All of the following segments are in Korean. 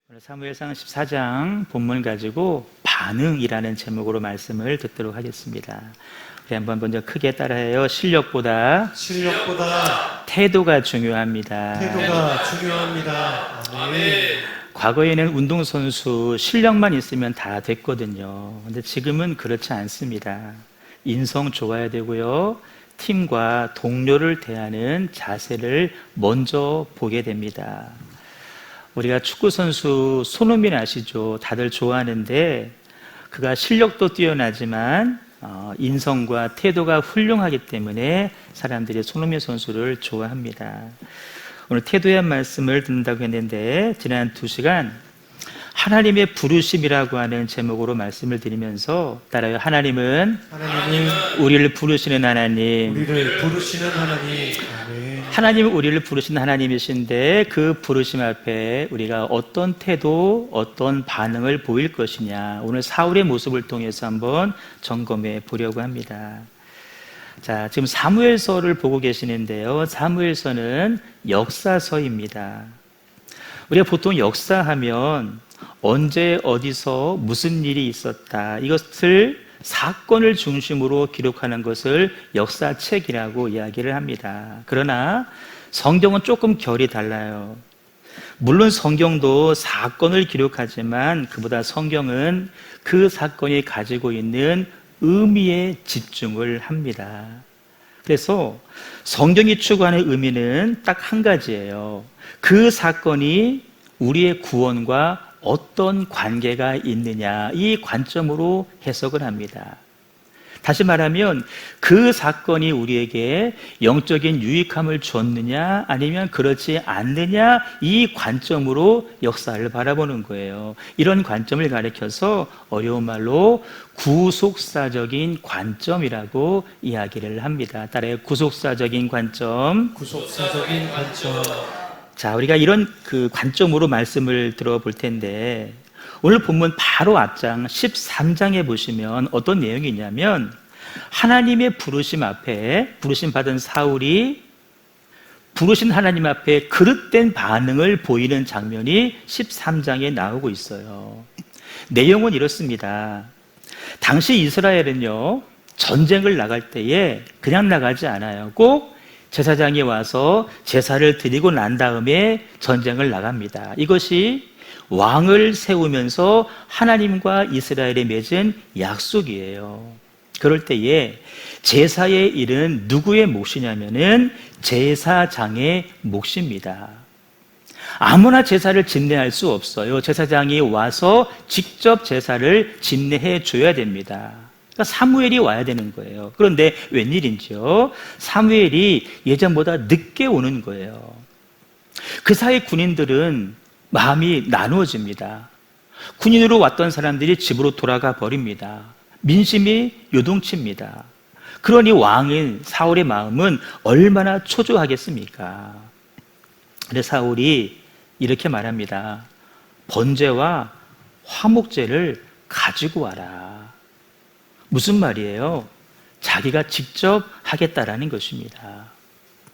오늘 사무엘상 14장 본문 가지고 반응이라는 제목으로 말씀을 듣도록 하겠습니다. 우리 한번 먼저 크게 따라해요. 실력보다 태도가 중요합니다. 태도가 중요합니다. 아멘. 과거에는 운동선수 실력만 있으면 다 됐거든요. 근데 지금은 그렇지 않습니다. 인성 좋아야 되고요. 팀과 동료를 대하는 자세를 먼저 보게 됩니다. 우리가 축구선수 손흥민 아시죠? 다들 좋아하는데 그가 실력도 뛰어나지만 인성과 태도가 훌륭하기 때문에 사람들이 손흥민 선수를 좋아합니다. 오늘 태도의 말씀을 듣는다고 했는데 지난 2시간 하나님의 부르심이라고 하는 제목으로 말씀을 드리면서 따라요. 하나님은 우리를 부르시는 하나님. 우리를 부르시는 하나님. 아멘. 하나님은 우리를 부르시는 하나님이신데 그 부르심 앞에 우리가 어떤 태도, 어떤 반응을 보일 것이냐. 오늘 사울의 모습을 통해서 한번 점검해 보려고 합니다. 자, 지금 사무엘서를 보고 계시는데요. 사무엘서는 역사서입니다. 우리가 보통 역사하면 언제 어디서 무슨 일이 있었다 이것을 사건을 중심으로 기록하는 것을 역사책이라고 이야기를 합니다. 그러나 성경은 조금 결이 달라요. 물론 성경도 사건을 기록하지만 그보다 성경은 그 사건이 가지고 있는 의미에 집중을 합니다. 그래서 성경이 추구하는 의미는 딱 한 가지예요. 그 사건이 우리의 구원과 어떤 관계가 있느냐 이 관점으로 해석을 합니다. 다시 말하면 그 사건이 우리에게 영적인 유익함을 줬느냐 아니면 그렇지 않느냐 이 관점으로 역사를 바라보는 거예요. 이런 관점을 가리켜서 어려운 말로 구속사적인 관점이라고 이야기를 합니다. 따라서 구속사적인 관점. 구속사적인 관점. 자, 우리가 이런 그 관점으로 말씀을 들어볼 텐데 오늘 본문 바로 앞장 13장에 보시면 어떤 내용이 있냐면 하나님의 부르심 앞에 부르심 받은 사울이 부르신 하나님 앞에 그릇된 반응을 보이는 장면이 13장에 나오고 있어요. 내용은 이렇습니다. 당시 이스라엘은요 전쟁을 나갈 때에 그냥 나가지 않아요. 꼭 제사장이 와서 제사를 드리고 난 다음에 전쟁을 나갑니다. 이것이 왕을 세우면서 하나님과 이스라엘에 맺은 약속이에요. 그럴 때에 제사의 일은 누구의 몫이냐면은 제사장의 몫입니다. 아무나 제사를 집례할 수 없어요. 제사장이 와서 직접 제사를 집례해 줘야 됩니다. 그러니까 사무엘이 와야 되는 거예요. 그런데 웬일인지요? 사무엘이 예전보다 늦게 오는 거예요. 그 사이 군인들은 마음이 나누어집니다. 군인으로 왔던 사람들이 집으로 돌아가 버립니다. 민심이 요동칩니다. 그러니 왕인 사울의 마음은 얼마나 초조하겠습니까? 그래서 사울이 이렇게 말합니다. 번제와 화목제를 가지고 와라. 무슨 말이에요? 자기가 직접 하겠다라는 것입니다.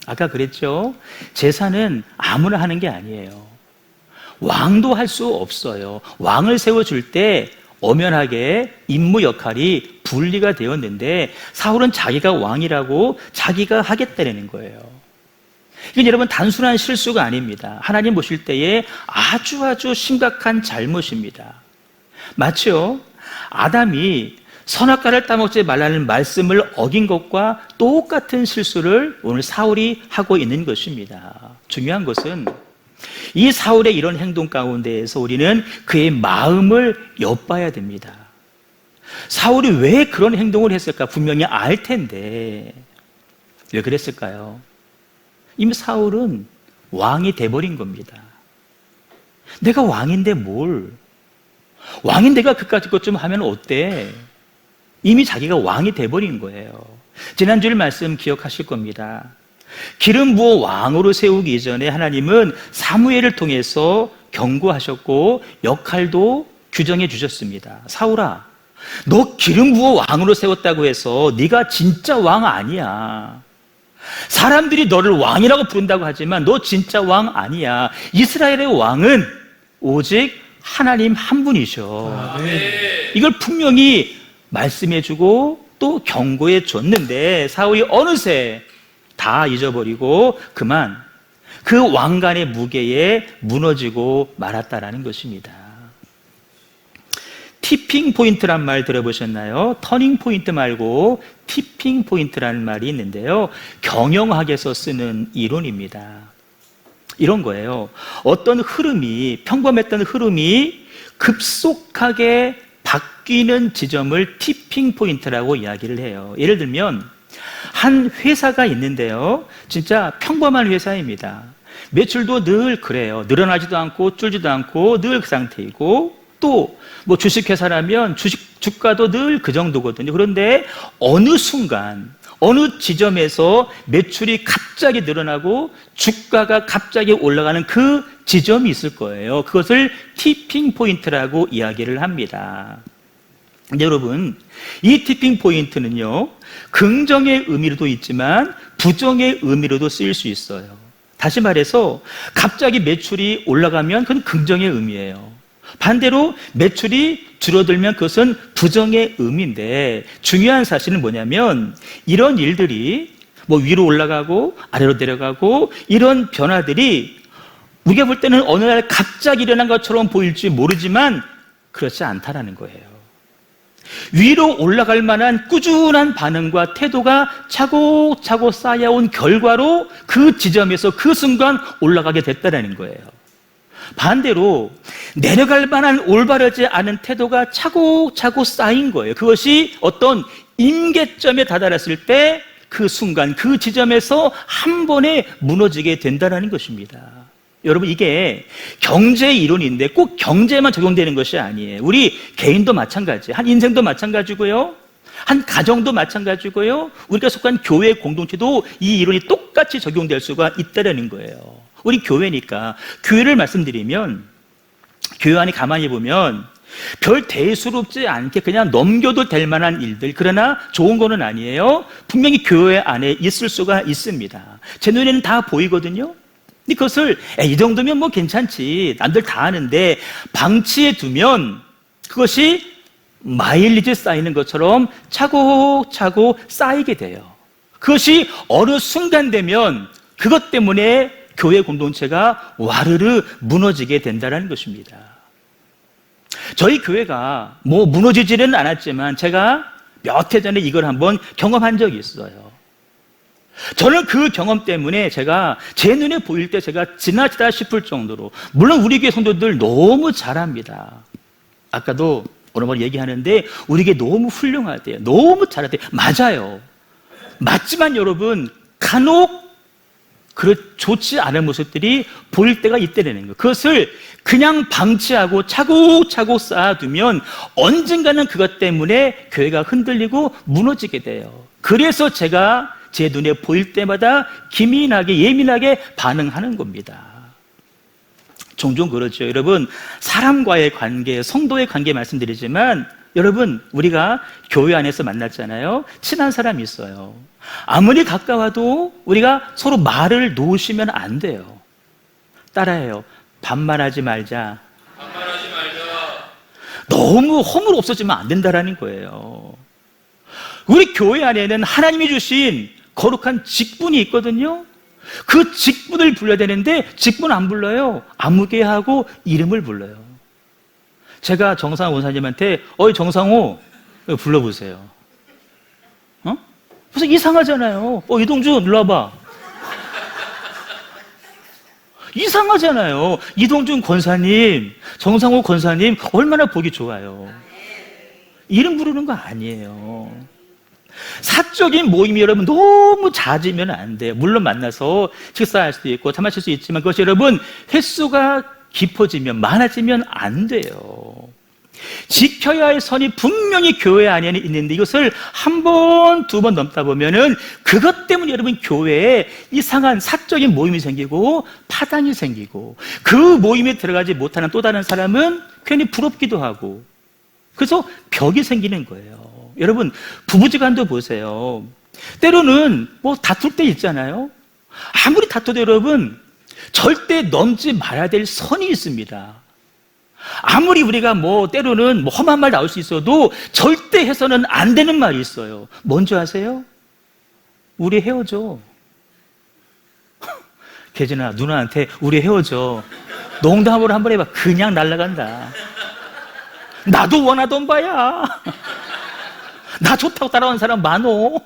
아까 그랬죠? 제사는 아무나 하는 게 아니에요. 왕도 할 수 없어요. 왕을 세워줄 때 엄연하게 임무 역할이 분리가 되었는데 사울은 자기가 왕이라고 자기가 하겠다는 거예요. 이건 여러분 단순한 실수가 아닙니다. 하나님 보실 때에 아주 심각한 잘못입니다. 마치요 아담이 선악과를 따먹지 말라는 말씀을 어긴 것과 똑같은 실수를 오늘 사울이 하고 있는 것입니다. 중요한 것은 이 사울의 이런 행동 가운데에서 우리는 그의 마음을 엿봐야 됩니다. 사울이 왜 그런 행동을 했을까 분명히 알 텐데 왜 그랬을까요? 이미 사울은 왕이 돼버린 겁니다. 내가 왕인데 뭘? 왕인 내가 그까짓 것 좀 하면 어때? 이미 자기가 왕이 돼버린 거예요. 지난주일 말씀 기억하실 겁니다. 기름 부어 왕으로 세우기 이전에 하나님은 사무엘을 통해서 경고하셨고 역할도 규정해 주셨습니다. 사울아, 너 기름 부어 왕으로 세웠다고 해서 네가 진짜 왕 아니야. 사람들이 너를 왕이라고 부른다고 하지만 너 진짜 왕 아니야. 이스라엘의 왕은 오직 하나님 한 분이셔. 아멘. 이걸 분명히 말씀해주고 또 경고해 줬는데 사울이 어느새 다 잊어버리고 그만 그 왕관의 무게에 무너지고 말았다라는 것입니다. 티핑 포인트란 말 들어보셨나요? 터닝 포인트 말고 티핑 포인트라는 말이 있는데요. 경영학에서 쓰는 이론입니다. 이런 거예요. 어떤 흐름이, 평범했던 흐름이 급속하게 바뀌는 지점을 티핑 포인트라고 이야기를 해요. 예를 들면 한 회사가 있는데요. 진짜 평범한 회사입니다. 매출도 늘 그래요. 늘어나지도 않고 줄지도 않고 늘 그 상태이고 또 뭐 주식회사라면 주가도 늘 그 정도거든요. 그런데 어느 순간 어느 지점에서 매출이 갑자기 늘어나고 주가가 갑자기 올라가는 그 지점이 있을 거예요. 그것을 티핑 포인트라고 이야기를 합니다. 근데 여러분, 이 티핑 포인트는요, 긍정의 의미로도 있지만 부정의 의미로도 쓰일 수 있어요. 다시 말해서 갑자기 매출이 올라가면 그건 긍정의 의미예요. 반대로 매출이 줄어들면 그것은 부정의 의미인데 중요한 사실은 뭐냐면 이런 일들이 뭐 위로 올라가고 아래로 내려가고 이런 변화들이 우리가 볼 때는 어느 날 갑자기 일어난 것처럼 보일지 모르지만 그렇지 않다라는 거예요. 위로 올라갈 만한 꾸준한 반응과 태도가 차곡차곡 쌓여온 결과로 그 지점에서 그 순간 올라가게 됐다는 거예요. 반대로 내려갈 만한 올바르지 않은 태도가 차곡차곡 쌓인 거예요. 그것이 어떤 임계점에 다다랐을 때 그 순간 그 지점에서 한 번에 무너지게 된다는 것입니다. 여러분, 이게 경제 이론인데 꼭 경제만 적용되는 것이 아니에요. 우리 개인도 마찬가지, 한 인생도 마찬가지고요, 한 가정도 마찬가지고요, 우리가 속한 교회 공동체도 이 이론이 똑같이 적용될 수가 있다는 거예요. 우리 교회니까 교회를 말씀드리면 교회 안에 가만히 보면 별 대수롭지 않게 그냥 넘겨도 될 만한 일들, 그러나 좋은 거는 아니에요. 분명히 교회 안에 있을 수가 있습니다. 제 눈에는 다 보이거든요. 근데 그것을 이 정도면 뭐 괜찮지, 남들 다 아는데 방치해 두면 그것이 마일리지 쌓이는 것처럼 차곡차곡 쌓이게 돼요. 그것이 어느 순간 되면 그것 때문에 교회 공동체가 와르르 무너지게 된다는 것입니다. 저희 교회가 뭐 무너지지는 않았지만 제가 몇 해 전에 이걸 한번 경험한 적이 있어요. 저는 그 경험 때문에 제가 제 눈에 보일 때 제가 지나치다 싶을 정도로, 물론 우리 교회 성도들 너무 잘합니다. 아까도 오늘 얘기하는데 우리 교회 너무 훌륭하대요. 너무 잘하대요. 맞아요. 맞지만 여러분, 간혹 좋지 않은 모습들이 보일 때가 있다는 거예요. 그것을 그냥 방치하고 차곡차곡 쌓아두면 언젠가는 그것 때문에 교회가 흔들리고 무너지게 돼요. 그래서 제가 제 눈에 보일 때마다 기민하게, 예민하게 반응하는 겁니다. 종종 그렇죠. 여러분, 사람과의 관계, 성도의 관계 말씀드리지만 여러분, 우리가 교회 안에서 만났잖아요. 친한 사람이 있어요. 아무리 가까워도 우리가 서로 말을 놓으시면 안 돼요. 따라해요. 반말하지 말자. 반말하지 말자. 너무 허물 없어지면 안 된다라는 거예요. 우리 교회 안에는 하나님이 주신 거룩한 직분이 있거든요. 그 직분을 불러야 되는데 직분 안 불러요. 아무개하고 이름을 불러요. 제가 정상호 원사님한테 어이 정상호 불러보세요. 무슨 이상하잖아요. 이동준 일로 와봐. 이상하잖아요. 이동준 권사님, 정상호 권사님 얼마나 보기 좋아요. 이름 부르는 거 아니에요. 사적인 모임이 여러분 너무 잦으면 안 돼요. 물론 만나서 식사할 수도 있고 차 마실 수 있지만 그것이 여러분 횟수가 깊어지면, 많아지면 안 돼요. 지켜야 할 선이 분명히 교회 안에는 있는데 이것을 한 번, 두 번 넘다 보면은 그것 때문에 여러분 교회에 이상한 사적인 모임이 생기고 파당이 생기고 그 모임에 들어가지 못하는 또 다른 사람은 괜히 부럽기도 하고 그래서 벽이 생기는 거예요. 여러분, 부부지간도 보세요. 때로는 뭐 다툴 때 있잖아요. 아무리 다투도 여러분 절대 넘지 말아야 될 선이 있습니다. 아무리 우리가 때로는 험한 말 나올 수 있어도 절대 해서는 안 되는 말이 있어요. 뭔지 아세요? 우리 헤어져. 계진아, 누나한테 우리 헤어져. 농담으로 한번 해봐. 그냥 날아간다. 나도 원하던 바야. 나 좋다고 따라온 사람 많어.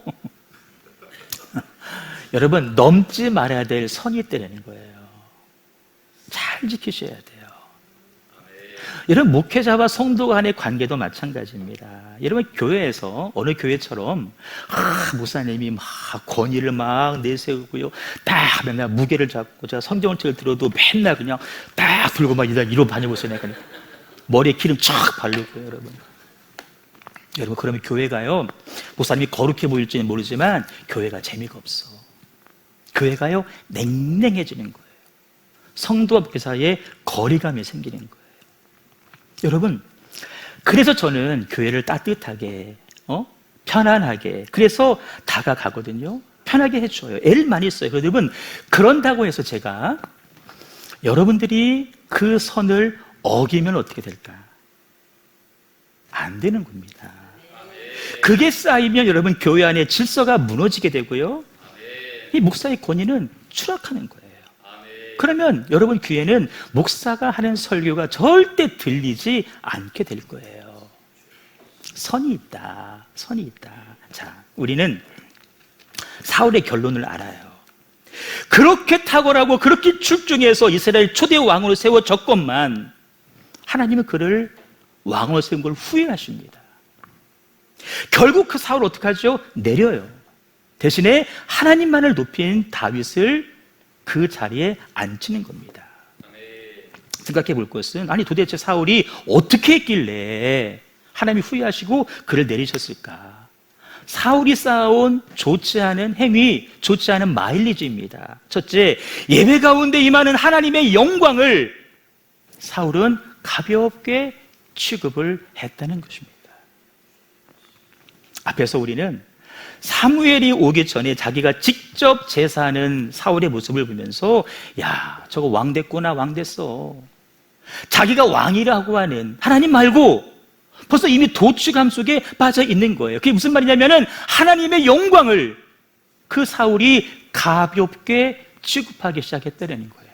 여러분, 넘지 말아야 될 선이 있다는 거예요. 잘 지키셔야 돼요. 여러분, 목회자와 성도 간의 관계도 마찬가지입니다. 여러분, 교회에서 어느 교회처럼 목사님이 막 권위를 막 내세우고요, 딱 맨날 무게를 잡고 제가 성경을 들어도 맨날 그냥 딱 들고 막 이로 다니고서 내가 머리에 기름 쫙 바르고요. 여러분, 그러면 교회가요, 목사님이 거룩해 보일지는 모르지만 교회가 재미가 없어. 교회가요, 냉랭해지는 거예요. 성도와 목회 사이에 거리감이 생기는 거예요. 여러분, 그래서 저는 교회를 따뜻하게, 편안하게, 그래서 다가가거든요. 편하게 해줘요. 애를 많이 써요. 여러분, 그런다고 해서 제가 여러분들이 그 선을 어기면 어떻게 될까? 안 되는 겁니다. 그게 쌓이면 여러분, 교회 안에 질서가 무너지게 되고요, 이 목사의 권위는 추락하는 거예요. 그러면 여러분 귀에는 목사가 하는 설교가 절대 들리지 않게 될 거예요. 선이 있다. 자, 우리는 사울의 결론을 알아요. 그렇게 탁월하고 그렇게 출중해서 이스라엘 초대 왕으로 세워졌건만 하나님은 그를 왕으로 세운 걸 후회하십니다. 결국 그 사울을 어떻게 하죠? 내려요. 대신에 하나님만을 높인 다윗을 그 자리에 앉히는 겁니다. 생각해 볼 것은, 아니 도대체 사울이 어떻게 했길래 하나님이 후회하시고 그를 내리셨을까? 사울이 쌓아온 좋지 않은 행위, 좋지 않은 마일리지입니다. 첫째, 예배 가운데 임하는 하나님의 영광을 사울은 가볍게 취급을 했다는 것입니다. 앞에서 우리는 사무엘이 오기 전에 자기가 직접 제사하는 사울의 모습을 보면서, 야, 저거 왕 됐구나, 왕 됐어. 자기가 왕이라고 하는 하나님 말고 벌써 이미 도취감 속에 빠져 있는 거예요. 그게 무슨 말이냐면은 하나님의 영광을 그 사울이 가볍게 취급하기 시작했다는 거예요.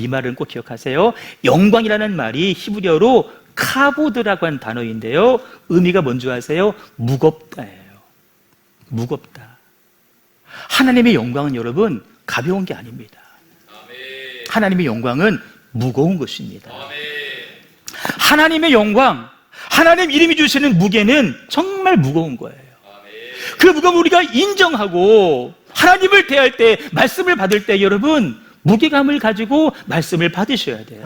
이 말은 꼭 기억하세요. 영광이라는 말이 히브리어로 카보드라고 하는 단어인데요, 의미가 뭔지 아세요? 무겁다예요. 무겁다. 하나님의 영광은 여러분 가벼운 게 아닙니다. 하나님의 영광은 무거운 것입니다. 하나님의 영광, 하나님 이름이 주시는 무게는 정말 무거운 거예요. 그 무거움을 우리가 인정하고 하나님을 대할 때, 말씀을 받을 때 여러분 무게감을 가지고 말씀을 받으셔야 돼요.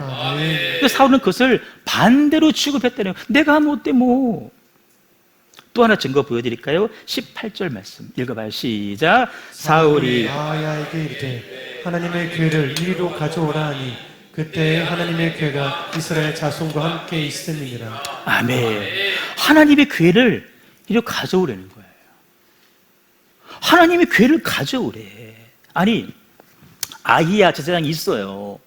근데 사울은 그것을 반대로 취급했다는 거예요. 내가 하면 어때 뭐. 또 하나 증거 보여드릴까요? 18절 말씀 읽어봐요. 시작. 사울이 아하야에게 이르되 하나님의 궤를 이리로 가져오라 하니 그때 하나님의 궤가 이스라엘 자손과 함께 있음이니라. 아멘. 하나님의 궤를 이리로 가져오라는 거예요. 하나님의 궤를 가져오래. 아니, 아히야 제사장이 있어요.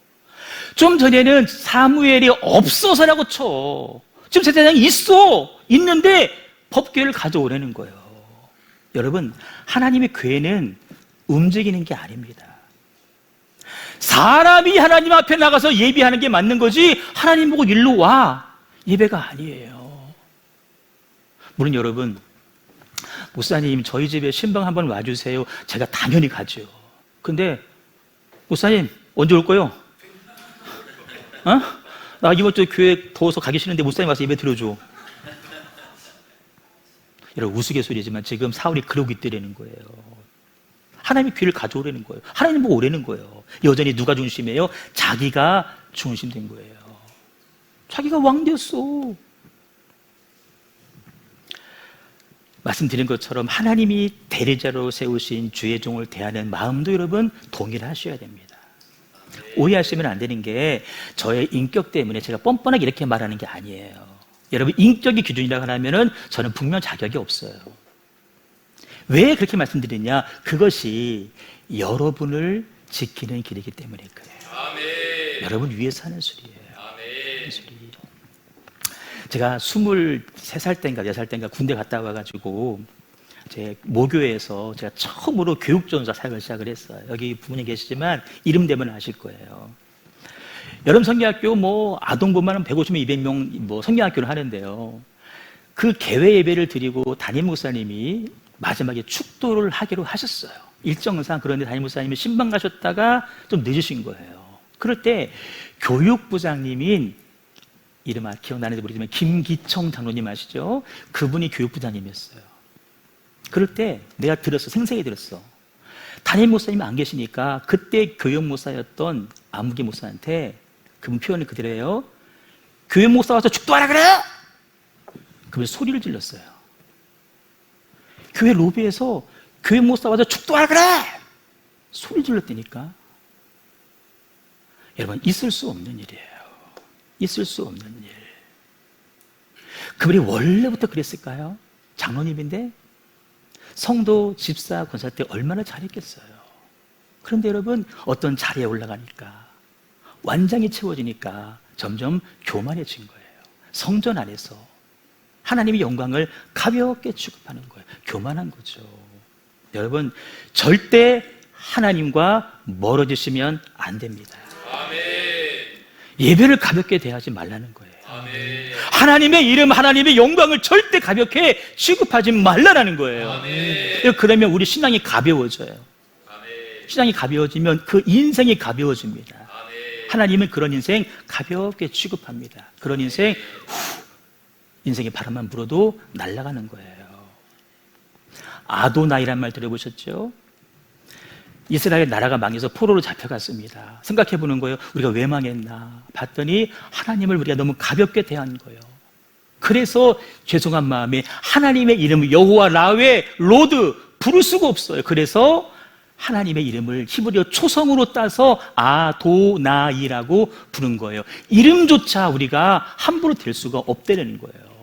좀 전에는 사무엘이 없어서라고 쳐. 지금 제사장이 있는데 법궤를 가져오라는 거예요. 여러분, 하나님의 궤는 움직이는 게 아닙니다. 사람이 하나님 앞에 나가서 예배하는 게 맞는 거지, 하나님 보고 일로 와, 예배가 아니에요. 물론 여러분, 목사님 저희 집에 신방 한번 와주세요. 제가 당연히 가죠. 근데 목사님 언제 올 거요? 나 이번 주 교회 더워서 가기 싫은데 목사님 와서 예배 드려줘. 여러분, 우스갯소리지만 지금 사울이 그러고 있더라는 거예요. 하나님의 귀를 가져오라는 거예요. 하나님 보고 오라는 거예요. 여전히 누가 중심이에요? 자기가 중심된 거예요. 자기가 왕 되었어. 말씀드린 것처럼 하나님이 대리자로 세우신 주의 종을 대하는 마음도 여러분 동일하셔야 됩니다. 오해하시면 안 되는 게, 저의 인격 때문에 제가 뻔뻔하게 이렇게 말하는 게 아니에요. 여러분, 인격이 기준이라고 하면은 저는 분명 자격이 없어요. 왜 그렇게 말씀드리냐? 그것이 여러분을 지키는 길이기 때문에 그래요. 여러분 위해서 하는 소리예요. 소리. 제가 23살 때인가 4살 때인가 군대 갔다 와가지고 제 모교에서 제가 처음으로 교육전사 사역을 시작을 했어요. 여기 부모님 계시지만 이름 되면 아실 거예요. 여름 성경학교 뭐 아동부만 150명, 200명 뭐 성경학교를 하는데요. 그 개회 예배를 드리고 담임 목사님이 마지막에 축도를 하기로 하셨어요. 일정상. 그런데 담임 목사님이 신방 가셨다가 좀 늦으신 거예요. 그럴 때 교육부장님인 이름 기억나는지 모르지만 김기청 장로님 아시죠? 그분이 교육부장님이었어요. 그럴 때 내가 들었어. 생생히 들었어. 담임 목사님이 안 계시니까 그때 교육 목사였던 아무개 목사한테 그분 표현이 그대로예요. 교육 목사 와서 축도하라 그래! 그분이 소리를 질렀어요. 교회 로비에서 교육 목사 와서 축도하라 그래! 소리 질렀다니까. 여러분, 있을 수 없는 일이에요. 있을 수 없는 일. 그분이 원래부터 그랬을까요? 장로님인데 성도, 집사, 권사 때 얼마나 잘했겠어요. 그런데 여러분, 어떤 자리에 올라가니까 완장이 채워지니까 점점 교만해진 거예요. 성전 안에서 하나님의 영광을 가볍게 취급하는 거예요. 교만한 거죠. 여러분, 절대 하나님과 멀어지시면 안 됩니다. 예배를 가볍게 대하지 말라는 거예요. 하나님의 이름, 하나님의 영광을 절대 가볍게 취급하지 말라는 거예요. 그러면 우리 신앙이 가벼워져요. 신앙이 가벼워지면 그 인생이 가벼워집니다. 하나님은 그런 인생 가볍게 취급합니다. 그런 인생 인생에 바람만 불어도 날아가는 거예요. 아도나이란 말 들어보셨죠? 이스라엘 나라가 망해서 포로로 잡혀갔습니다. 생각해 보는 거예요. 우리가 왜 망했나 봤더니 하나님을 우리가 너무 가볍게 대한 거예요. 그래서 죄송한 마음에 하나님의 이름 여호와 라웨 로드 부를 수가 없어요. 그래서 하나님의 이름을 히브리어 초성으로 따서 아도나이라고 부른 거예요. 이름조차 우리가 함부로 댈 수가 없다는 거예요.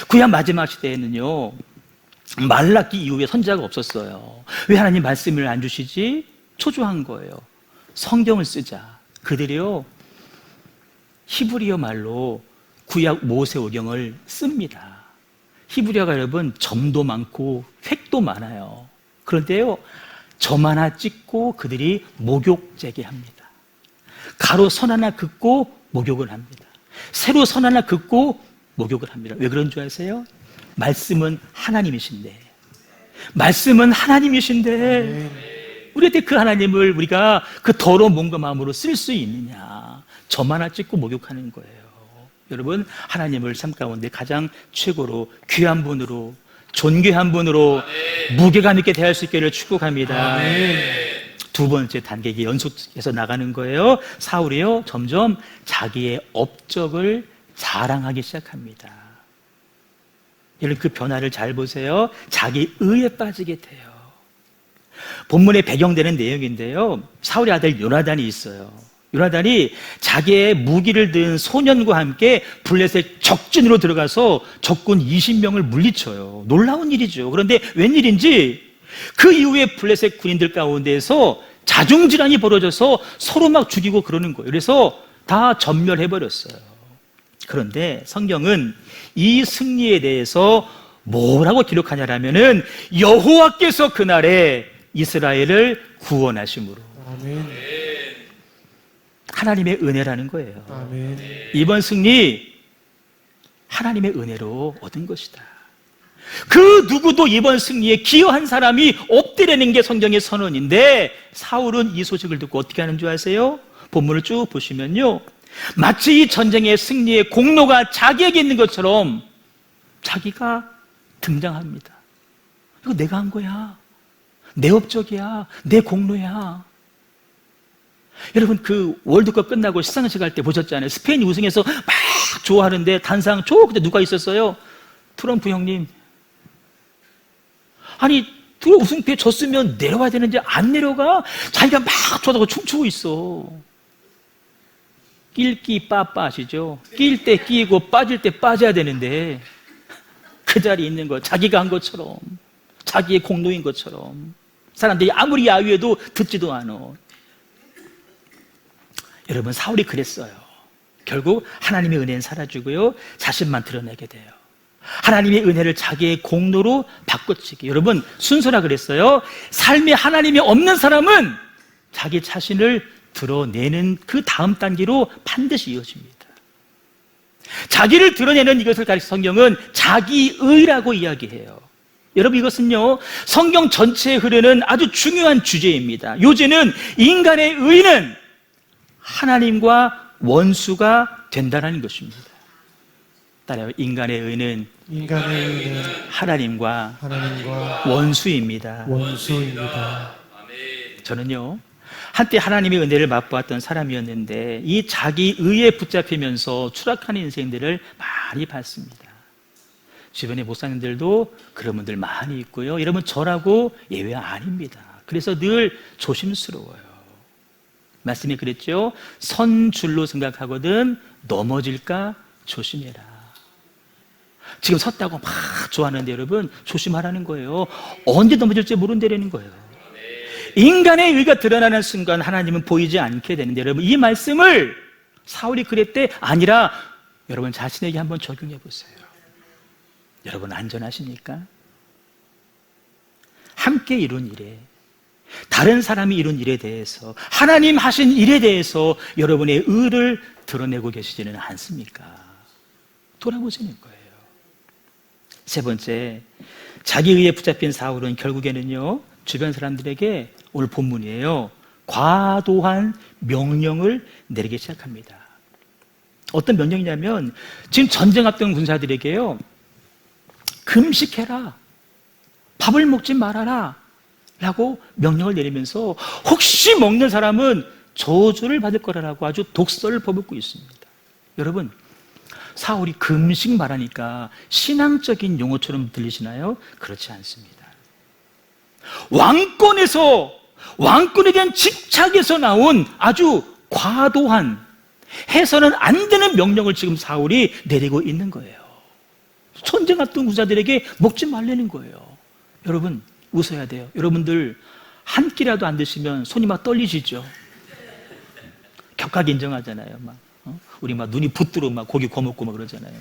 구약 마지막 시대에는요, 말라기 이후에 선지자가 없었어요. 왜 하나님 말씀을 안 주시지? 초조한 거예요. 성경을 쓰자. 그들이요, 히브리어 말로 구약 모세오경을 씁니다. 히브리어가 여러분 점도 많고 획도 많아요. 그런데요, 점 하나 찍고 그들이 목욕 재개합니다. 가로 선 하나 긋고 목욕을 합니다. 세로 선 하나 긋고 목욕을 합니다. 왜 그런 줄 아세요? 말씀은 하나님이신데, 말씀은 하나님이신데 우리한테 그 하나님을 우리가 그 더러운 몸과 마음으로 쓸 수 있느냐? 점 하나 찍고 목욕하는 거예요. 여러분, 하나님을 삶 가운데 가장 최고로 귀한 분으로, 존귀한 분으로 무게감 있게 대할 수 있기를 축복합니다. 두 번째 단계가 연속해서 나가는 거예요. 사울이요, 점점 자기의 업적을 자랑하기 시작합니다. 여러분, 그 변화를 잘 보세요. 자기 의에 빠지게 돼요. 본문에 배경되는 내용인데요, 사울의 아들 요나단이 있어요. 요나단이 자기의 무기를 든 소년과 함께 블레셋 적진으로 들어가서 적군 20명을 물리쳐요. 놀라운 일이죠. 그런데 웬일인지 그 이후에 블레셋 군인들 가운데에서 자중질환이 벌어져서 서로 막 죽이고 그러는 거예요. 그래서 다 전멸해버렸어요. 그런데 성경은 이 승리에 대해서 뭐라고 기록하냐라면은 여호와께서 그날에 이스라엘을 구원하심으로. 아멘. 하나님의 은혜라는 거예요. 아멘. 이번 승리 하나님의 은혜로 얻은 것이다. 그 누구도 이번 승리에 기여한 사람이 없더라는 게 성경의 선언인데, 사울은 이 소식을 듣고 어떻게 하는 줄 아세요? 본문을 쭉 보시면요, 마치 이 전쟁의 승리의 공로가 자기에게 있는 것처럼 자기가 등장합니다. 이거 내가 한 거야. 내 업적이야. 내 공로야. 여러분, 그 월드컵 끝나고 시상식 할 때 보셨잖아요. 스페인이 우승해서 막 좋아하는데 단상 그때 누가 있었어요? 트럼프 형님. 아니, 우승패 졌으면 내려와야 되는데 안 내려가? 자기가 막 좋아하고 춤추고 있어. 낄끼 빠빠 아시죠? 낄 때 끼고 빠질 때 빠져야 되는데 그 자리에 있는 거, 자기가 한 것처럼, 자기의 공로인 것처럼 사람들이 아무리 야유해도 듣지도 않아. 여러분, 사울이 그랬어요. 결국 하나님의 은혜는 사라지고요, 자신만 드러내게 돼요. 하나님의 은혜를 자기의 공로로 바꿔치기. 여러분, 순서라 그랬어요. 삶에 하나님이 없는 사람은 자기 자신을 드러내는 그 다음 단계로 반드시 이어집니다. 자기를 드러내는 이것을 가리켜 성경은 자기의라고 이야기해요. 여러분, 이것은요, 성경 전체에 흐르는 아주 중요한 주제입니다. 요제는 인간의 의는 하나님과 원수가 된다는 것입니다. 따라요. 인간의 의는 하나님과 원수입니다. 저는요, 한때 하나님의 은혜를 맛보았던 사람이었는데 이 자기 의에 붙잡히면서 추락하는 인생들을 많이 봤습니다. 주변의 목사님들도 그런 분들 많이 있고요. 여러분, 저라고 예외 아닙니다. 그래서 늘 조심스러워요. 말씀이 그랬죠. 선 줄로 생각하거든 넘어질까 조심해라. 지금 섰다고 막 좋아하는데 여러분, 조심하라는 거예요. 언제 넘어질지 모른다는 거예요. 인간의 의가 드러나는 순간 하나님은 보이지 않게 되는데, 여러분, 이 말씀을 사울이 그랬대 아니라 여러분 자신에게 한번 적용해 보세요. 여러분, 안전하십니까? 함께 이룬 일에, 다른 사람이 이룬 일에 대해서, 하나님 하신 일에 대해서 여러분의 의를 드러내고 계시지는 않습니까? 돌아보시는 거예요. 세 번째, 자기 의에 붙잡힌 사울은 결국에는요, 주변 사람들에게, 오늘 본문이에요, 과도한 명령을 내리기 시작합니다. 어떤 명령이냐면 지금 전쟁 앞둔 군사들에게요, 금식해라, 밥을 먹지 말아라 라고 명령을 내리면서 혹시 먹는 사람은 저주를 받을 거라고 아주 독설을 퍼붓고 있습니다. 여러분, 사울이 금식 말하니까 신앙적인 용어처럼 들리시나요? 그렇지 않습니다. 왕권에 대한 집착에서 나온 아주 과도한, 해서는 안 되는 명령을 지금 사울이 내리고 있는 거예요. 전쟁 앞둔 군사들에게 먹지 말라는 거예요. 여러분, 웃어야 돼요. 여러분들 한 끼라도 안 드시면 손이 막 떨리시죠? 격하게 인정하잖아요. 우리 막 눈이 붙들어 막 고기 거먹고 막 그러잖아요.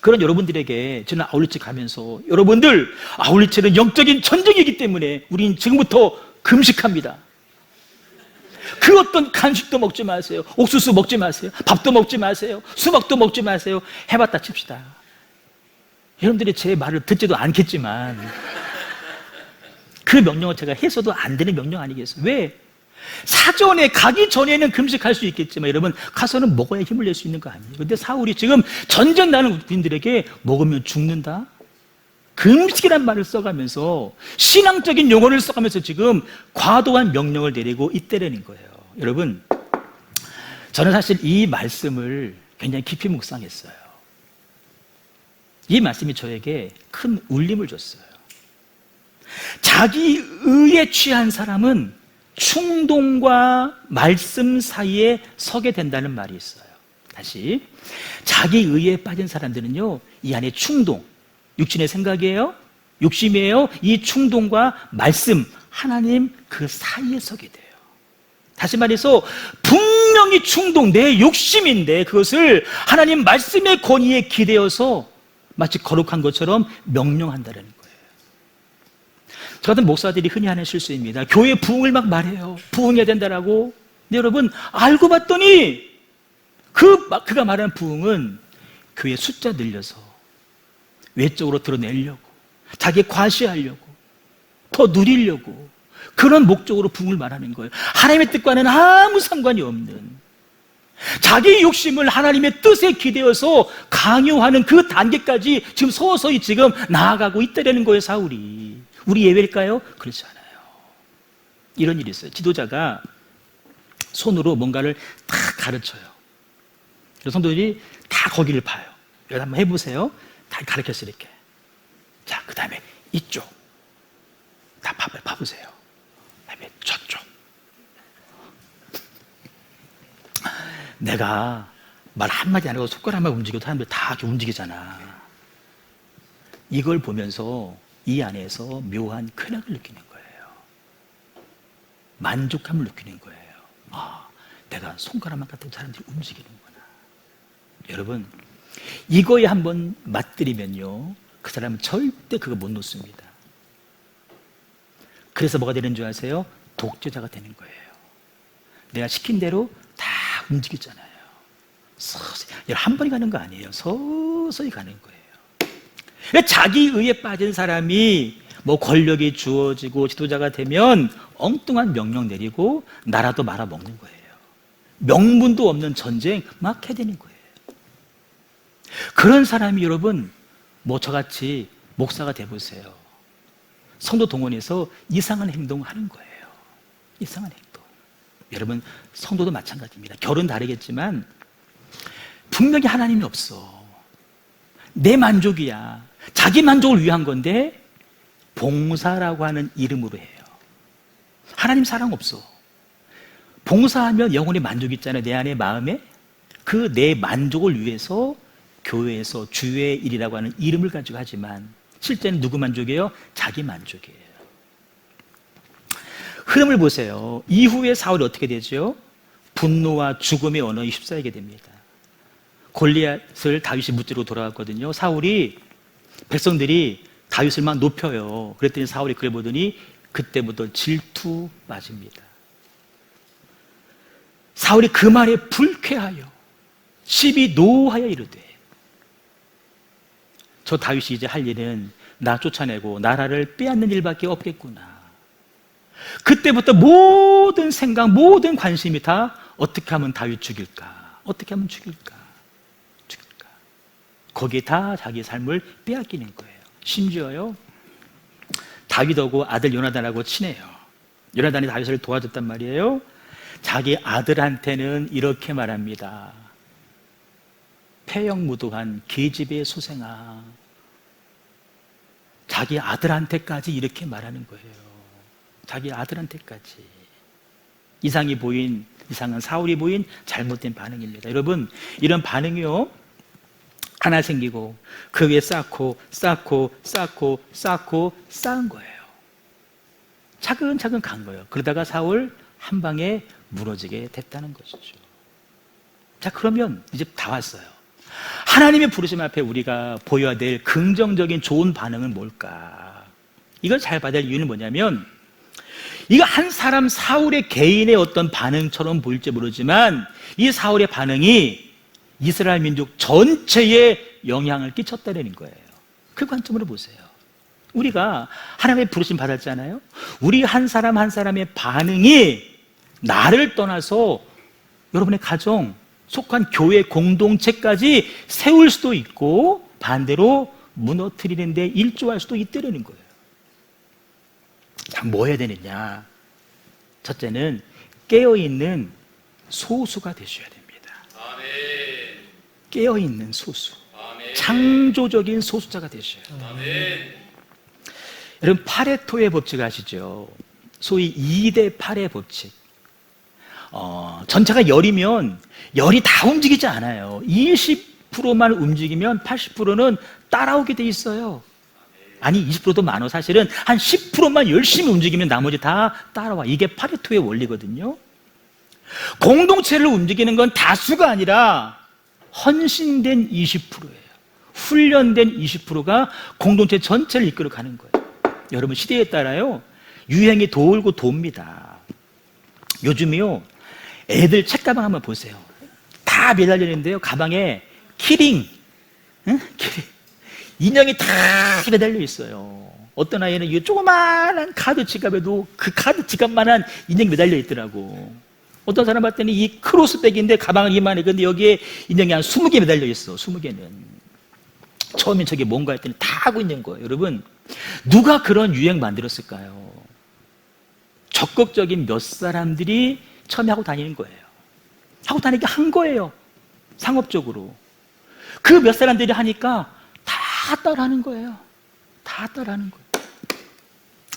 그런 여러분들에게 저는 아울렛에 가면서, 여러분들, 아울렛은 영적인 전쟁이기 때문에 우린 지금부터 금식합니다. 그 어떤 간식도 먹지 마세요. 옥수수 먹지 마세요. 밥도 먹지 마세요. 수박도 먹지 마세요. 해봤다 칩시다. 여러분들이 제 말을 듣지도 않겠지만 그 명령을 제가 해서도 안 되는 명령 아니겠어요? 왜? 사전에 가기 전에는 금식할 수 있겠지만 여러분, 가서는 먹어야 힘을 낼 수 있는 거 아니에요? 근데 사울이 지금 전쟁 나는 군인들에게 먹으면 죽는다? 금식이란 말을 써가면서, 신앙적인 용어를 써가면서 지금 과도한 명령을 내리고 있다는 거예요. 여러분, 저는 사실 이 말씀을 굉장히 깊이 묵상했어요. 이 말씀이 저에게 큰 울림을 줬어요. 자기 의에 취한 사람은 충동과 말씀 사이에 서게 된다는 말이 있어요. 다시, 자기 의에 빠진 사람들은요, 이 안에 충동, 육신의 생각이에요, 욕심이에요, 이 충동과 말씀, 하나님 그 사이에 서게 돼요. 다시 말해서 분명히 충동, 내 욕심인데 그것을 하나님 말씀의 권위에 기대어서 마치 거룩한 것처럼 명령한다는 거예요. 저 같은 목사들이 흔히 하는 실수입니다. 교회 부흥을 막 말해요. 부흥해야 된다라고. 근데 여러분, 알고 봤더니 그가 말하는 부흥은 교회 숫자 늘려서 외적으로 드러내려고, 자기 과시하려고, 더 누리려고, 그런 목적으로 부흥을 말하는 거예요. 하나님의 뜻과는 아무 상관이 없는, 자기 욕심을 하나님의 뜻에 기대어서 강요하는 그 단계까지 지금 서서히 지금 나아가고 있다는 거예요, 사울이. 우리 예외일까요? 그렇지 않아요. 이런 일이 있어요. 지도자가 손으로 뭔가를 다 가르쳐요. 그래서 성도들이 다 거기를 봐요. 여기 한번 해보세요. 다 가르쳤어, 이렇게. 자, 그 다음에 이쪽. 다 봐보세요. 그 다음에 저쪽. 내가 말 한마디 안 하고 손가락만 움직여도 사람들 다 이렇게 움직이잖아. 이걸 보면서 이 안에서 묘한 쾌락을 느끼는 거예요. 만족감을 느끼는 거예요. 아, 내가 손가락만 같은 사람들이 움직이는구나. 여러분, 이거에 한번 맞들이면요, 그 사람은 절대 그거 못 놓습니다. 그래서 뭐가 되는 줄 아세요? 독재자가 되는 거예요. 내가 시킨 대로 다 움직이잖아요. 서서히, 한 번에 가는 거 아니에요. 서서히 가는 거예요. 자기 의에 빠진 사람이 뭐 권력이 주어지고 지도자가 되면 엉뚱한 명령 내리고 나라도 말아먹는 거예요. 명분도 없는 전쟁 막 해대는 거예요. 그런 사람이 여러분, 뭐 저같이 목사가 돼보세요. 성도 동원해서 이상한 행동하는 거예요. 이상한 행동. 여러분, 성도도 마찬가지입니다. 결은 다르겠지만 분명히 하나님이 없어. 내 만족이야. 자기 만족을 위한 건데 봉사라고 하는 이름으로 해요. 하나님 사랑 없어. 봉사하면 영혼의 만족이 있잖아요. 내 안에 마음에. 그 내 만족을 위해서 교회에서 주의 일이라고 하는 이름을 가지고 하지만 실제는 누구 만족이에요? 자기 만족이에요. 흐름을 보세요. 이후에 사울이 어떻게 되죠? 분노와 죽음의 언어에 휩싸이게 됩니다. 골리앗을 다윗이 무찌르고 돌아왔거든요. 사울이, 백성들이 다윗을 막 높여요. 그랬더니 사울이 그래 보더니 그때부터 질투 맞습니다. 사울이 그 말에 불쾌하여 시비 노하여 이르되, 저 다윗이 이제 할 일은 나 쫓아내고 나라를 빼앗는 일밖에 없겠구나. 그때부터 모든 생각, 모든 관심이 다 어떻게 하면 다윗 죽일까? 어떻게 하면 죽일까? 거기에 다 자기 삶을 빼앗기는 거예요. 심지어요, 다윗하고 아들 요나단하고 친해요. 요나단이 다윗을 도와줬단 말이에요. 자기 아들한테는 이렇게 말합니다. 폐역무도한 계집의 소생아. 자기 아들한테까지 이렇게 말하는 거예요. 자기 아들한테까지. 이상한 사울이 보인 잘못된 반응입니다. 여러분, 이런 반응이요, 하나 생기고 그 위에 쌓고 쌓은 거예요. 차근차근 간 거예요. 그러다가 사울 한 방에 무너지게 됐다는 것이죠. 자, 그러면 이제 다 왔어요. 하나님의 부르심 앞에 우리가 보여야 될 긍정적인 좋은 반응은 뭘까? 이걸 잘 받을 이유는 뭐냐면, 이거 한 사람 사울의 개인의 어떤 반응처럼 보일지 모르지만 이 사울의 반응이 이스라엘 민족 전체에 영향을 끼쳤다는 거예요. 그 관점으로 보세요. 우리가 하나님의 부르심 받았잖아요. 우리 한 사람 한 사람의 반응이 나를 떠나서 여러분의 가정, 속한 교회 공동체까지 세울 수도 있고 반대로 무너뜨리는데 일조할 수도 있다는 거예요. 자, 뭐 해야 되느냐? 첫째는 깨어있는 소수가 되셔야 됩니다. 깨어있는 소수, 창조적인 소수자가 되셔야 돼요. 여러분, 파레토의 법칙 아시죠? 소위 2대 8의 법칙. 전체가 열이면 열이 다 움직이지 않아요. 20%만 움직이면 80%는 따라오게 돼 있어요. 아니, 20%도 많아. 사실은 한 10%만 열심히 움직이면 나머지 다 따라와. 이게 파레토의 원리거든요. 공동체를 움직이는 건 다수가 아니라 헌신된 20%예요. 훈련된 20%가 공동체 전체를 이끌어가는 거예요. 여러분, 시대에 따라요, 유행이 돌고 돕니다. 요즘이요, 애들 책가방 한번 보세요. 다 매달려 있는데요, 가방에 키링, 키링, 인형이 다 매달려 있어요. 어떤 아이는 이 조그마한 카드 지갑에도 그 카드 지갑만한 인형이 매달려 있더라고. 어떤 사람 봤을 때는 이 크로스백인데 가방은 이만해. 근데 여기에 인형이 한 20개 매달려 있어. 20개는. 처음엔 저게 뭔가 했더니 다 하고 있는 거예요. 여러분, 누가 그런 유행 만들었을까요? 적극적인 몇 사람들이 처음에 하고 다니는 거예요. 하고 다니게 한 거예요. 상업적으로. 그 몇 사람들이 하니까 다 따라하는 거예요. 다 따라하는 거예요.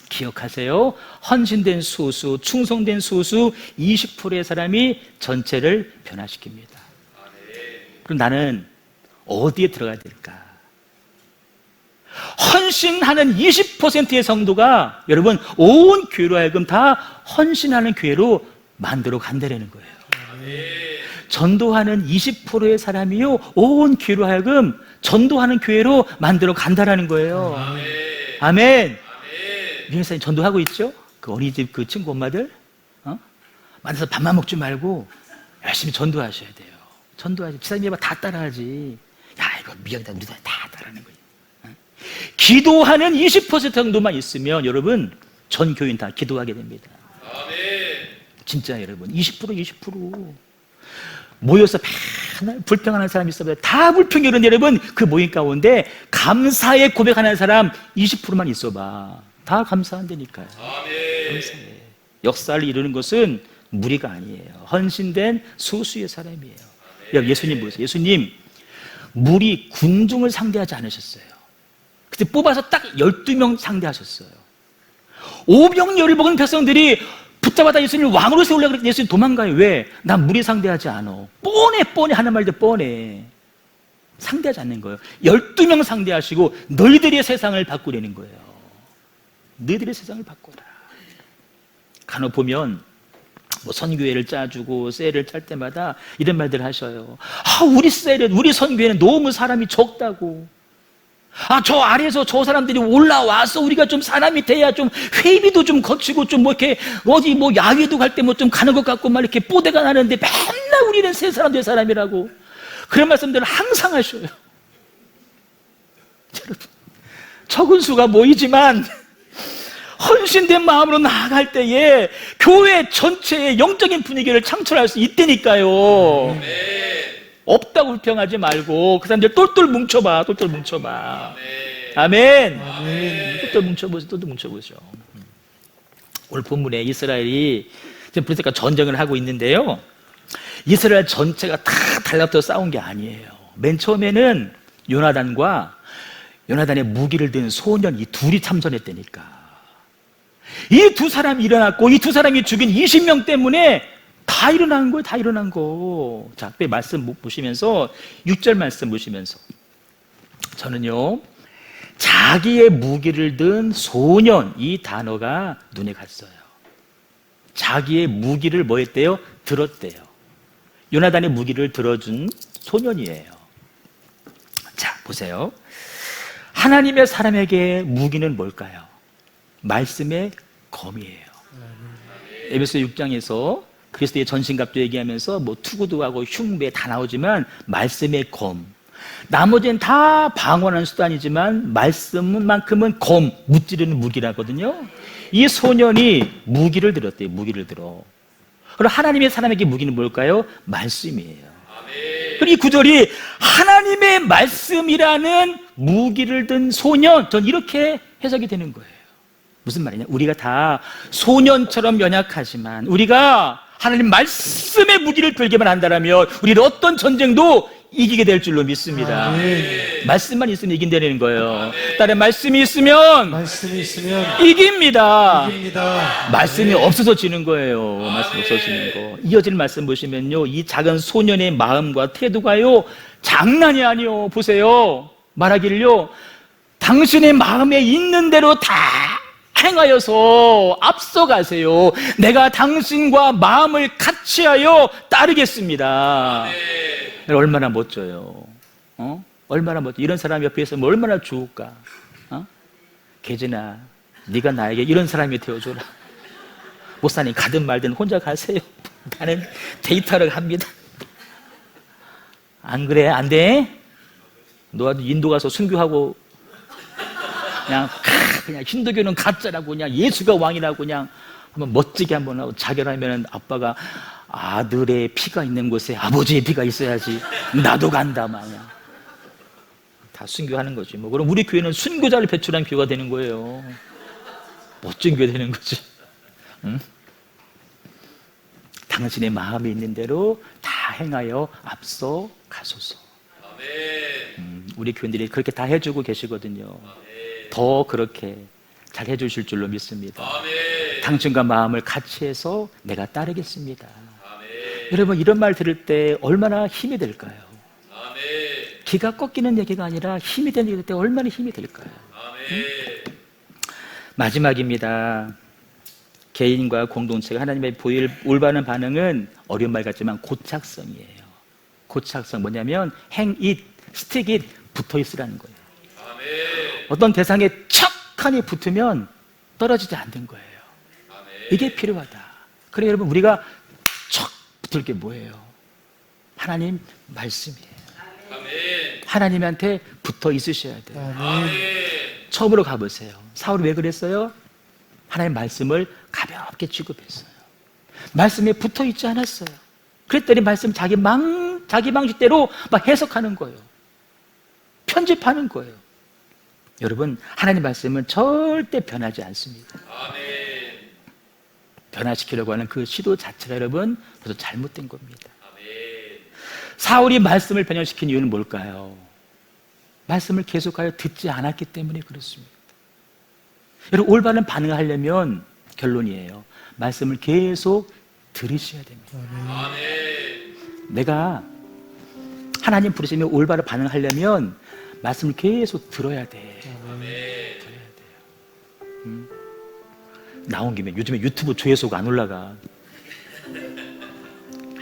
기억하세요. 헌신된 소수, 충성된 소수 20%의 사람이 전체를 변화시킵니다. 그럼 나는 어디에 들어가야 될까? 헌신하는 20%의 성도가 여러분 온 교회로 하여금 다 헌신하는 교회로 만들어 간다는 거예요. 전도하는 20%의 사람이요, 온 교회로 하여금 전도하는 교회로 만들어 간다라는 거예요. 아멘. 민혜사님 전도하고 있죠? 그 어린이집 그 친구 엄마들, 만나서 밥만 먹지 말고 열심히 전도하셔야 돼요. 전도하지. 지사님이 다 따라하지. 야, 이거 미역이다. 우리도 다 따라하는 거예요. 기도하는 20% 정도만 있으면 여러분 전 교인 다 기도하게 됩니다. 진짜 여러분 20% 모여서 맨날 불평하는 사람이 있어요. 다 불평이는 여러분 그 모임 가운데 감사의 고백하는 사람 20%만 있어봐. 다 감사한다니까요. 감사해. 역사를 이루는 것은 무리가 아니에요. 헌신된 소수의 사람이에요. 예수님 보세요. 예수님 무리 군중을 상대하지 않으셨어요. 그때 뽑아서 딱 12명 상대하셨어요. 오병이어를 먹은 백성들이 붙잡아다 예수님을 왕으로 세우려고 그랬더니 예수님 도망가요. 왜? 난 무리 상대하지 않아. 뻔해 하는 말도 뻔해. 상대하지 않는 거예요. 12명 상대하시고 너희들의 세상을 바꾸려는 거예요. 너희들의 세상을 바꿔라. 간혹 보면 뭐 선교회를 짜주고 셀을 짤 때마다 이런 말들 하셔요. 우리 선교회는 너무 사람이 적다고. 저 아래에서 저 사람들이 올라와서 우리가 좀 사람이 돼야 좀 회비도 좀 거치고 좀 뭐 이렇게 어디 뭐 야외도 갈 때 뭐 좀 가는 것 같고 막 이렇게 뽀대가 나는데 맨날 우리는 세 사람 될 사람이라고 그런 말씀들을 항상 하셔요. 여러분 적은 수가 모이지만 헌신된 마음으로 나아갈 때에 교회 전체의 영적인 분위기를 창출할 수 있다니까요. 없다고 불평하지 말고 그 사람들 똘똘 뭉쳐봐. 아멘. 똘똘 뭉쳐보죠. 오늘 본문에 이스라엘이 지금 그러니까 전쟁을 하고 있는데요. 이스라엘 전체가 다 달라붙어 싸운 게 아니에요. 맨 처음에는 요나단의 무기를 든 소년 이 둘이 참전했다니까. 이 두 사람이 일어났고 이 두 사람이 죽인 20명 때문에 다 일어난 거예요. 자, 앞에 말씀 보시면서 6절 말씀 보시면서 저는요 자기의 무기를 든 소년 이 단어가 눈에 갔어요. 자기의 무기를 뭐 했대요? 들었대요. 요나단의 무기를 들어준 소년이에요. 자, 보세요. 하나님의 사람에게 무기는 뭘까요? 말씀의 검이에요. 에베소 6장에서 그리스도의 전신갑도 얘기하면서 뭐 투구도 하고 흉배 다 나오지만 말씀의 검. 나머지는 다 방어하는 수단이지만 말씀만큼은 검, 무찌르는 무기라거든요. 이 소년이 무기를 들었대요. 무기를 들어. 그럼 하나님의 사람에게 무기는 뭘까요? 말씀이에요. 그리고 이 구절이 하나님의 말씀이라는 무기를 든 소년, 전 이렇게 해석이 되는 거예요. 무슨 말이냐? 우리가 다 소년처럼 연약하지만 우리가 하나님 말씀의 무기를 들기만 한다면 우리는 어떤 전쟁도 이기게 될 줄로 믿습니다. 말씀만 있으면 이긴다는 거예요. 딸의 말씀이 있으면 이깁니다. 말씀이 없어서 지는 거예요. 말씀이 없어서 지는 거. 이어지는 말씀 보시면요, 이 작은 소년의 마음과 태도가요 장난이 아니요. 보세요. 말하기를요, 당신의 마음에 있는 대로 다 행하여서 앞서가세요. 내가 당신과 마음을 같이하여 따르겠습니다. 얼마나 멋져요. 얼마나 멋져. 이런 사람 옆에 있으면 얼마나 좋을까. 계진아, 네가 나에게 이런 사람이 되어줘라. 목사님 가든 말든 혼자 가세요. 나는 데이트하러 갑니다. 안 그래? 안 돼? 너도 인도 가서 순교하고 그냥 힌두교는 가짜라고 그냥 예수가 왕이라고 그냥 한번 멋지게 한번 하고 자결하면 아빠가 아들의 피가 있는 곳에 아버지의 피가 있어야지 나도 간다 마냥 다 순교하는 거지. 뭐 그럼 우리 교회는 순교자를 배출한 교회가 되는 거예요. 멋진 교회 되는 거지. 응? 당신의 마음에 있는 대로 다 행하여 앞서 가소서. 우리 교인들이 그렇게 다 해주고 계시거든요. 더 그렇게 잘 해주실 줄로 믿습니다. 당신과 마음을 같이 해서 내가 따르겠습니다. 여러분 이런 말 들을 때 얼마나 힘이 될까요? 기가 꺾이는 얘기가 아니라 힘이 되는 얘기일 때 얼마나 힘이 될까요? 마지막입니다. 개인과 공동체가 하나님의 보일 올바른 반응은 어려운 말 같지만 고착성이에요. 고착성 뭐냐면 행잇, 스틱잇 붙어 있으라는 거예요. 어떤 대상에 척하니 붙으면 떨어지지 않는 거예요. 이게 필요하다. 그래 여러분 우리가 척 붙을 게 뭐예요? 하나님 말씀이에요. 하나님한테 붙어 있으셔야 돼요. 처음으로 가보세요. 사울이 왜 그랬어요? 하나님 말씀을 가볍게 취급했어요. 말씀에 붙어 있지 않았어요. 그랬더니 말씀 자기 방식대로 막 해석하는 거예요. 편집하는 거예요. 여러분 하나님 말씀은 절대 변하지 않습니다. 변화시키려고 하는 그 시도 자체가 여러분 벌써 잘못된 겁니다. 사울이 말씀을 변형시킨 이유는 뭘까요? 말씀을 계속하여 듣지 않았기 때문에 그렇습니다. 여러분 올바른 반응을 하려면 결론이에요. 말씀을 계속 들으셔야 됩니다. 내가 하나님 부르시면 올바른 반응을 하려면 말씀을 계속 들어야 돼. 들어야 돼요. 나온 김에 요즘에 유튜브 조회수가 안 올라가.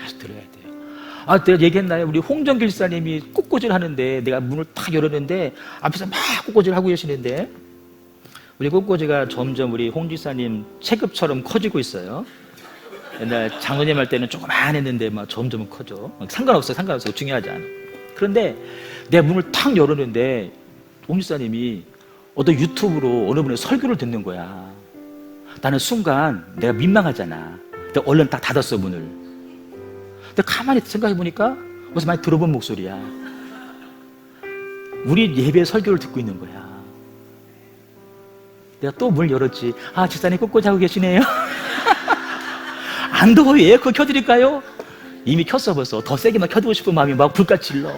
계속 들어야 돼요. 내가 얘기했나요? 우리 홍정길 집사님이 꽃꽂이를 하는데 내가 문을 탁 열었는데 앞에서 막 꽃꽂이를 하고 계시는데 우리 꽃꽂이가 점점 우리 홍 집사님 체급처럼 커지고 있어요. 옛날 장로님 할 때는 조그만 했는데 막 점점 커져. 상관없어요. 중요하지 않아. 그런데 내가 문을 탁 열었는데 홍 집사님이 어떤 유튜브로 어느 분의 설교를 듣는 거야. 나는 순간 내가 민망하잖아. 근데 얼른 딱 닫았어 문을. 근데 가만히 생각해 보니까 어디서 많이 들어본 목소리야. 우리 예배 설교를 듣고 있는 거야. 내가 또 문을 열었지. 집사님 꽃꽂이 하고 계시네요. 안 더워요? 에어컨 켜드릴까요? 이미 켰어 벌써. 더 세게만 켜두고 싶은 마음이 막 불같이 일러.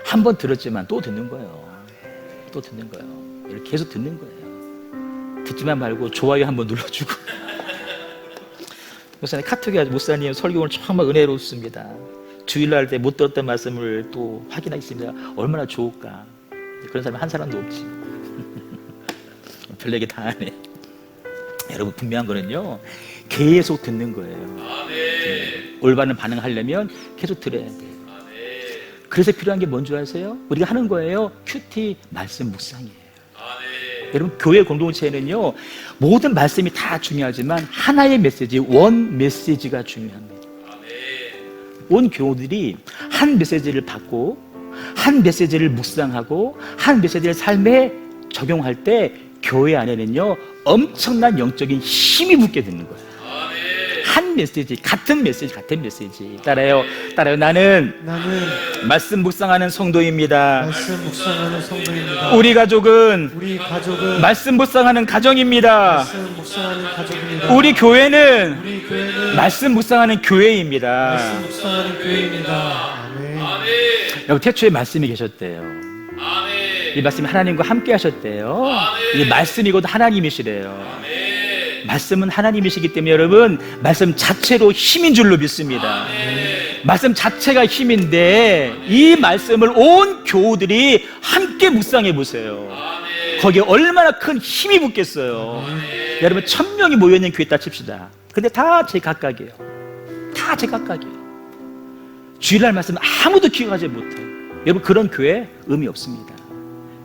한 번 들었지만 또 듣는 거예요. 또 듣는 거예요. 이렇게 계속 듣는 거예요. 듣지만 말고 좋아요 한번 눌러주고. 목사님 카톡에 목사님 설교 오늘 정말 은혜롭습니다. 주일날 때 못 들었던 말씀을 또 확인하겠습니다. 얼마나 좋을까. 그런 사람이 한 사람도 없지. 별 얘기 다 하네. 여러분 분명한 거는요 계속 듣는 거예요. 올바른 반응하려면 계속 들어야 돼요. 그래서 필요한 게 뭔지 아세요? 우리가 하는 거예요. 큐티 말씀 묵상이에요. 여러분 교회 공동체에는요 모든 말씀이 다 중요하지만 하나의 메시지, 원 메시지가 중요합니다. 온 교우들이 한 메시지를 받고 한 메시지를 묵상하고 한 메시지를 삶에 적용할 때 교회 안에는요 엄청난 영적인 힘이 붙게 되는 거예요. 한 메시지, 같은 메시지. 따라요. 나는 말씀 묵상하는 성도입니다. 우리 가족은 말씀 묵상하는 가정입니다. 우리 교회는 말씀 묵상하는 교회입니다. 여기 태초에 말씀이 계셨대요. 이 말씀이 하나님과 함께 하셨대요. 이 말씀이 곧 하나님이시래요. 말씀은 하나님이시기 때문에 여러분 말씀 자체로 힘인 줄로 믿습니다. 말씀 자체가 힘인데 이 말씀을 온 교우들이 함께 묵상해 보세요. 거기에 얼마나 큰 힘이 붙겠어요. 여러분 1000명이 모여있는 교회 딱 칩시다. 근데 다 제각각이에요. 주일날 말씀 아무도 기억하지 못해요. 여러분 그런 교회 의미 없습니다.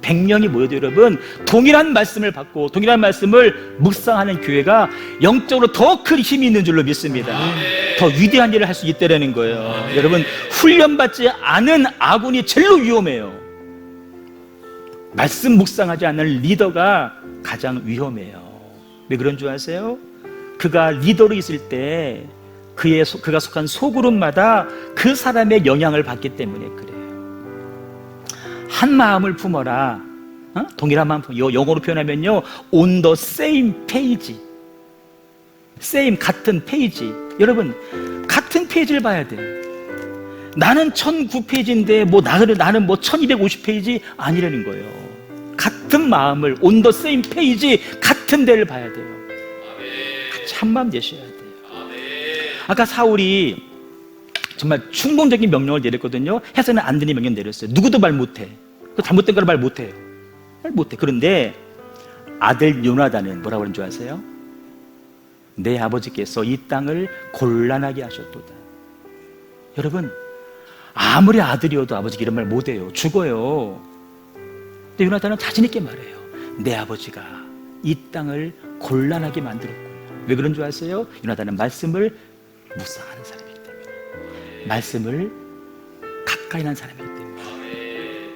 100명이 모여도 여러분 동일한 말씀을 받고 동일한 말씀을 묵상하는 교회가 영적으로 더 큰 힘이 있는 줄로 믿습니다. 더 위대한 일을 할 수 있다는 거예요. 여러분 훈련받지 않은 아군이 제일 위험해요. 말씀 묵상하지 않는 리더가 가장 위험해요. 왜 그런 줄 아세요? 그가 리더로 있을 때 그가 속한 소그룹마다 그 사람의 영향을 받기 때문에 그래요. 한 마음을 품어라. 동일한 마음. 영어로 표현하면요, on the same page. same 같은 페이지. 여러분 같은 페이지를 봐야 돼. 나는 1009페이지인데 나는 1250페이지 아니라는 거예요. 같은 마음을 on the same page 같은 데를 봐야 돼요. 같이 한 마음 되셔야 돼요. 아까 사울이 정말 충동적인 명령을 내렸거든요. 해서는 안 되는 명령 내렸어요. 누구도 말 못해. 그 잘못된 걸 말 못해요. 말 못해. 그런데 아들 요나단은 뭐라고 하는 줄 아세요? 내 아버지께서 이 땅을 곤란하게 하셨도다. 여러분, 아무리 아들이어도 아버지가 이런 말 못해요. 죽어요. 근데 요나단은 자신 있게 말해요. 내 아버지가 이 땅을 곤란하게 만들었구나. 왜 그런 줄 아세요? 요나단은 말씀을 묵상하는 사람이기 때문에, 말씀을 가까이 하는 사람이기 때문에.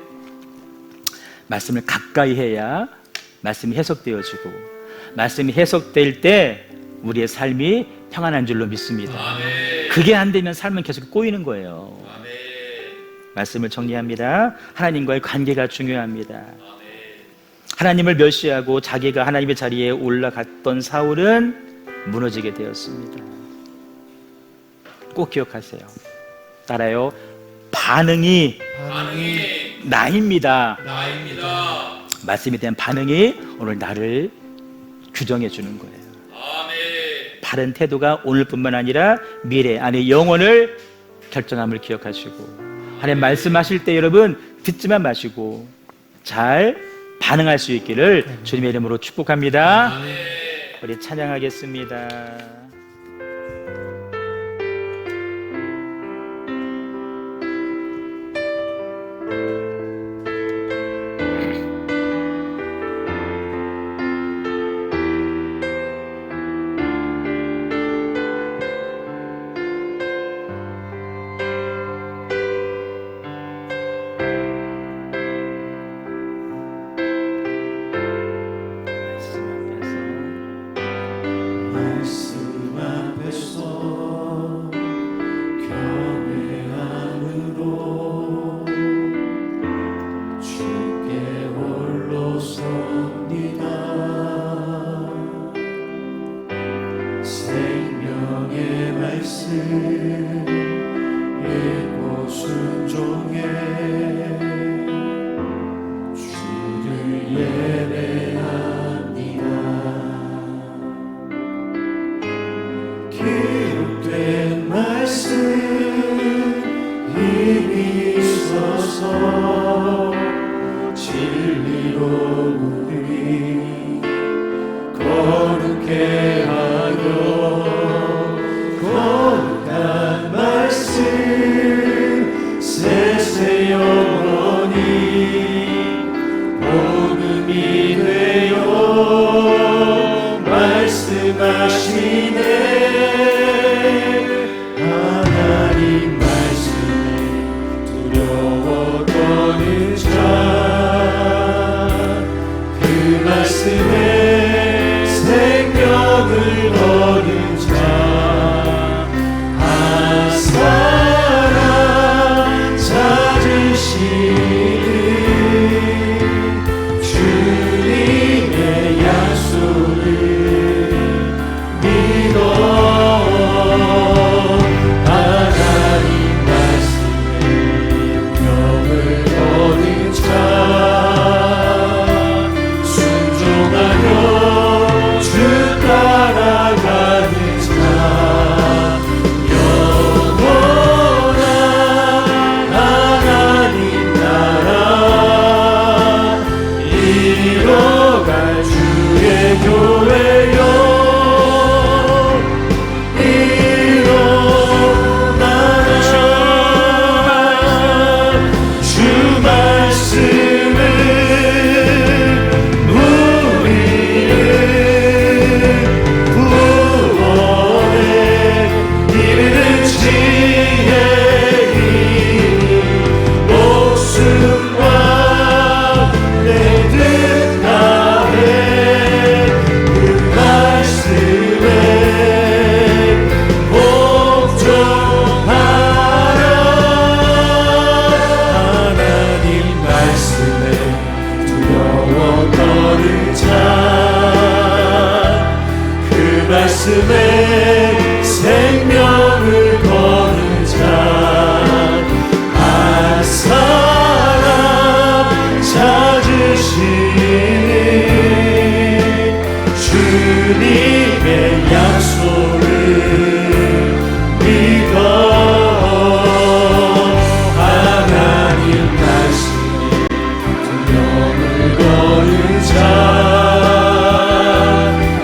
말씀을 가까이 해야 말씀이 해석되어지고, 말씀이 해석될 때 우리의 삶이 평안한 줄로 믿습니다. 그게 안 되면 삶은 계속 꼬이는 거예요. 말씀을 정리합니다. 하나님과의 관계가 중요합니다. 하나님을 멸시하고 자기가 하나님의 자리에 올라갔던 사울은 무너지게 되었습니다. 꼭 기억하세요. 따라요. 반응이 나입니다. 말씀에 대한 반응이 오늘 나를 규정해 주는 거예요. 바른 태도가 오늘뿐만 아니라 미래, 아니 영혼을 결정함을 기억하시고, 하나님 말씀하실 때 여러분 듣지만 마시고 잘 반응할 수 있기를 주님의 이름으로 축복합니다. 우리 찬양하겠습니다.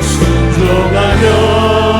순종하며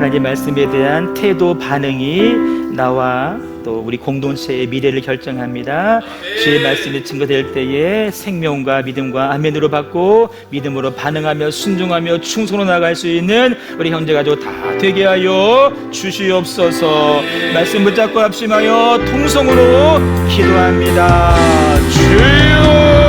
하나님 말씀에 대한 태도 반응이 나와 또 우리 공동체의 미래를 결정합니다. 주의 말씀이 증거될 때에 생명과 믿음과 아멘으로 받고 믿음으로 반응하며 순종하며 충성으로 나갈 수 있는 우리 형제가족 다 되게 하여 주시옵소서. 말씀 붙잡고 합심하여 통성으로 기도합니다. 주여